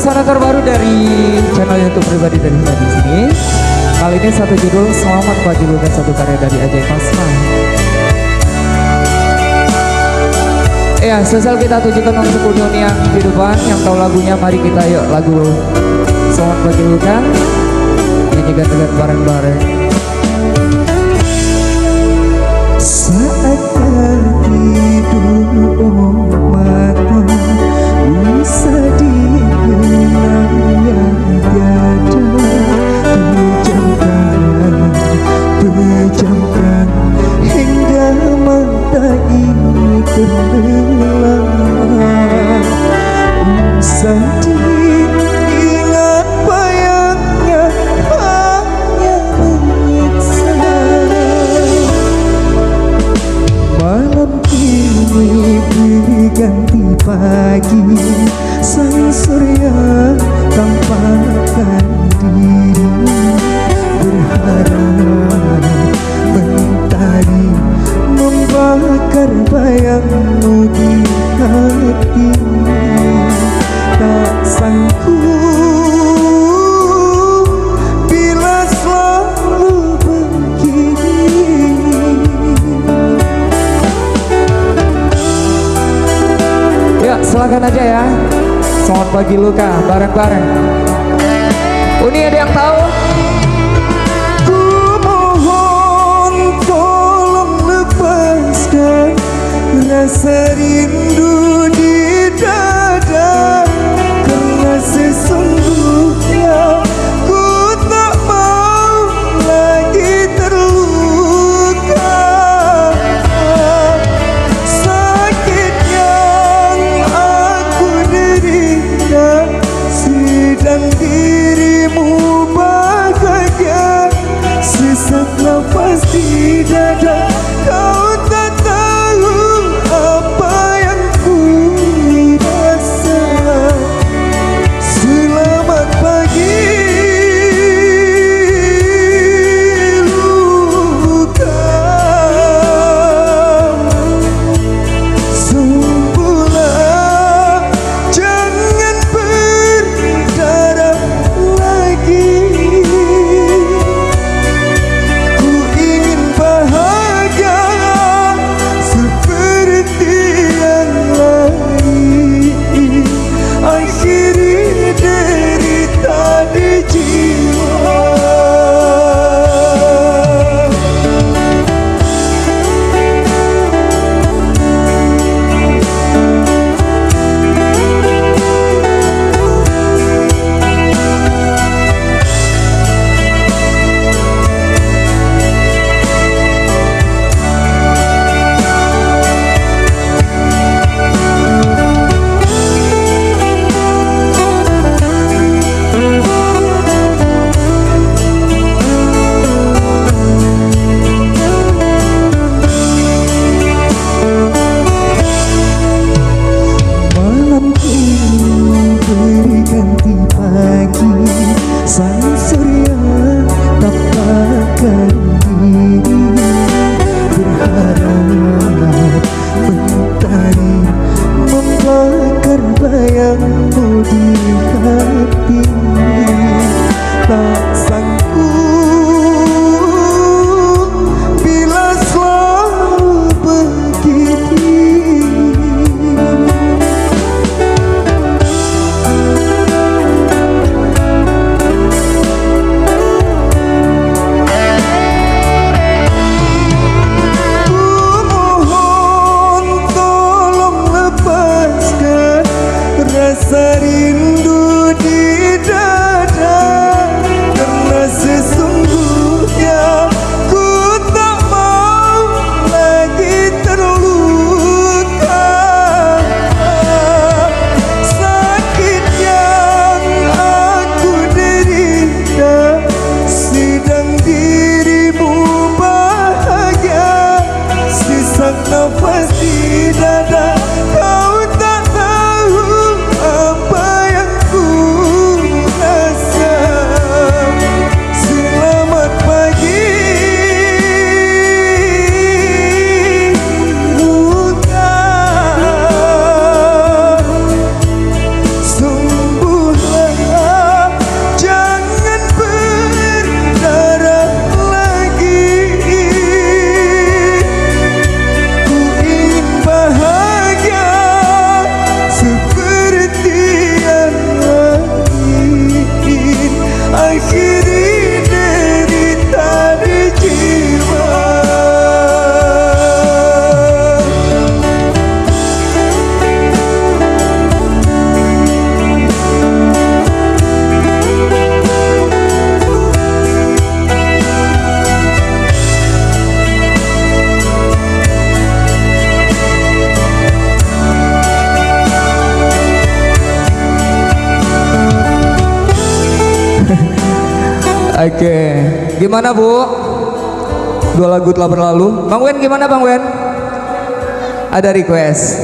pesona terbaru dari channel YouTube pribadi dari kita di sini. Kali ini satu judul Selamat Pagi Luka, satu karya dari Ajay Pasma. Ya, spesial kita tujukan untuk Udon yang di depan, yang tahu lagunya, mari kita yuk lagu Selamat Pagi Luka nyanyikan dengan bareng-bareng. Saat tertidur mata bisa dikenang yang tiada pejamkan hingga mata ini tenggelam. Usah diingat bayangnya hanya menyiksa. Malam kini berganti pagi, sang surya tampakkan diri, berharap mentari membakar bayangmu di hati. Tak sanggup bila selalu begini. Ya, silakan aja ya. Selamat Pagi Luka, bareng-bareng. Uni ada yang tahu? Ku mohon tolong lepaskan rasa rindu di dada, karena sesungguhnya ku tak mau lagi terluka. Sakit yang aku derita sedang dirimu bahagia, sesak nafas di dada. Kau tak tahu apa yang ku rasa. Oke, gimana Bu? 2 lagu telah berlalu. Bang Wen gimana Bang Wen? Ada request?